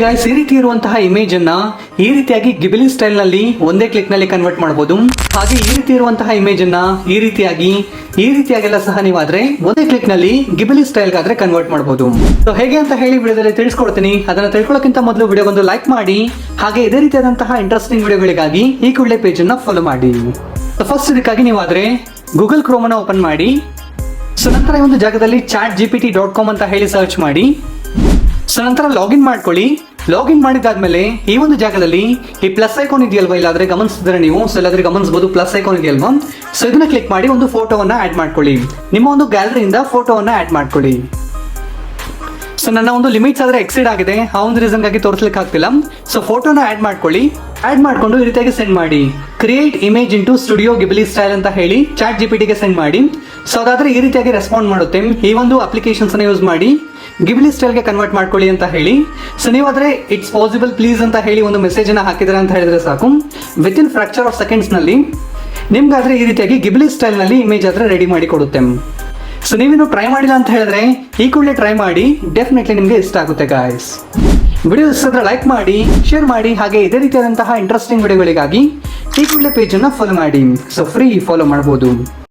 Guys, ಈ ರೀತಿ ಇರುವಂತಹ ಇಮೇಜ್ ಅನ್ನ ಈ ರೀತಿಯಾಗಿ ಗಿಬಿಲಿ ಸ್ಟೈಲ್ ನಲ್ಲಿ ಒಂದೇ ಕ್ಲಿಕ್ ನಲ್ಲಿ ಕನ್ವರ್ಟ್ ಮಾಡಬಹುದು. ಹಾಗೆ ಈ ರೀತಿ ಇರುವಂತಹ ಇಮೇಜ್ ಅನ್ನ ಈ ರೀತಿಯಾಗೆಲ್ಲ ಸಹ ನೀವಾದ್ರೆ ಒಂದೇ ಕ್ಲಿಕ್ ನಲ್ಲಿ ಗಿಬಿಲಿ ಸ್ಟೈಲ್ ಗಾದ್ರೆ ಕನ್ವರ್ಟ್ ಮಾಡಬಹುದು. ಸೊ ಹೇಗೆ ಅಂತ ಹೇಳಿ ವಿಡಿಯೋದಲ್ಲಿ ತಿಳಿಸ್ಕೊಡ್ತೀನಿ. ಅದನ್ನ ತಿಳ್ಕೊಳ್ಳೋಕ್ಕಿಂತ ಮೊದಲು ವಿಡಿಯೋ ಒಂದು ಲೈಕ್ ಮಾಡಿ, ಹಾಗೆ ಇದೇ ರೀತಿಯಾದಂತಹ ಇಂಟ್ರೆಸ್ಟಿಂಗ್ ವಿಡಿಯೋಗಳಿಗಾಗಿ ಈ ಕೂಡಲೇ ಪೇಜ್ ಅನ್ನ ಫಾಲೋ ಮಾಡಿ. ಫಸ್ಟ್ ಇದಕ್ಕಾಗಿ ನೀವಾದ್ರೆ ಗೂಗಲ್ ಕ್ರೋಮ್ ಅನ್ನ ಓಪನ್ ಮಾಡಿ. ಸೊ ನಂತರ ಈ ಒಂದು ಜಾಗದಲ್ಲಿ chatgpt.com ಅಂತ ಹೇಳಿ ಸರ್ಚ್ ಮಾಡಿ. ಸೊ ನಂತರ ಲಾಗಿನ್ ಮಾಡ್ಕೊಳ್ಳಿ. ಲಾಗಿನ್ ಮಾಡಿದಾದ್ಮೇಲೆ ಈ ಒಂದು ಜಾಗದಲ್ಲಿ ಈ ಪ್ಲಸ್ ಐಕಾನ್ ಇದೆಯಲ್ವಾ, ಇಲ್ಲಾದ್ರೆ ಗಮನಿಸಿದ್ರೆ ನೀವು, ಸೊ ಇಲ್ಲಾದ್ರೆ ಗಮನಿಸಬಹುದು ಪ್ಲಸ್ ಐಕಾನ್ ಇದೆಯಲ್ವಾ, ಸೊ ಇದನ್ನ ಕ್ಲಿಕ್ ಮಾಡಿ ಒಂದು ಫೋಟೋವನ್ನ ಆಡ್ ಮಾಡ್ಕೊಳ್ಳಿ. ನಿಮ್ಮ ಒಂದು ಗ್ಯಾಲರಿಯಿಂದ ಫೋಟೋವನ್ನ ಆಡ್ ಮಾಡ್ಕೊಳ್ಳಿ. ಸೊ ನನ್ನ ಒಂದು ಲಿಮಿಟ್ಸ್ ಆದ್ರೆ ಎಕ್ಸಿಡ್ ಆಗಿದೆ, ಆ ಒಂದು ರೀಸನ್ ಗಾಗಿ ತೋರಿಸ್ಲಿಕ್ಕೆ ಆಗ್ತಿಲ್ಲ. ಸೊ ಫೋಟೋನ ಆಡ್ ಮಾಡ್ಕೊಳ್ಳಿ. ಆಡ್ ಮಾಡ್ಕೊಂಡು ಈ ರೀತಿಯಾಗಿ ಸೆಂಡ್ ಮಾಡಿ. Create image into studio Ghibli style ಅಂತ ಹೇಳಿ ChatGPT ಗೆ ಸೆಂಡ್ ಮಾಡಿ. ಸೊ ಅದಾದ್ರೆ ಈ ರೀತಿಯಾಗಿ ರೆಸ್ಪಾಂಡ್ ಮಾಡುತ್ತೆ. ಈ ಒಂದು ಅಪ್ಲಿಕೇಶನ್ಸ್ ಅನ್ನ ಯೂಸ್ ಮಾಡಿ ಗಿಬಿಲಿ ಸ್ಟೈಲ್ಗೆ ಕನ್ವರ್ಟ್ ಮಾಡ್ಕೊಳ್ಳಿ ಅಂತ ಹೇಳಿ. ಸೊ ನೀವಾದ್ರೆ ಇಟ್ಸ್ ಪಾಸಿಬಲ್ ಪ್ಲೀಸ್ ಅಂತ ಹೇಳಿ ಒಂದು ಮೆಸೇಜ್ ಅನ್ನ ಹಾಕಿದ್ರೆ ಅಂತ ಹೇಳಿದ್ರೆ ಸಾಕು, with in fracture of seconds ನಲ್ಲಿ ನಿಮ್ಗಾದ್ರೆ ಈ ರೀತಿಯಾಗಿ ಗಿಬಿಲಿ ಸ್ಟೈಲ್ ನಲ್ಲಿ ಇಮೇಜ್ ಆದ್ರೆ ರೆಡಿ ಮಾಡಿ ಕೊಡುತ್ತೆ. ಸೊ ನೀವೇನು ಟ್ರೈ ಮಾಡಿಲ್ಲ ಅಂತ ಹೇಳಿದ್ರೆ ಈ ಕೂಡಲೇ ಟ್ರೈ ಮಾಡಿ, ಡೆಫಿನೆಟ್ಲಿ ನಿಮಗೆ ಇಷ್ಟ ಆಗುತ್ತೆ ಗಾಯ್ಸ್. ವಿಡಿಯೋ ಇಷ್ಟ ಆದ್ರೆ ಲೈಕ್ ಮಾಡಿ, ಶೇರ್ ಮಾಡಿ, ಹಾಗೆ ಇದೇ ರೀತಿಯಾದಂತಹ ಇಂಟ್ರೆಸ್ಟಿಂಗ್ ವಿಡಿಯೋಗಳಿಗಾಗಿ ಈ ಕೂಡಲೇ ಪೇಜ್ ಅನ್ನ ಫಾಲೋ ಮಾಡಿ. ಸೊ ಫ್ರೀ ಫಾಲೋ ಮಾಡಬಹುದು.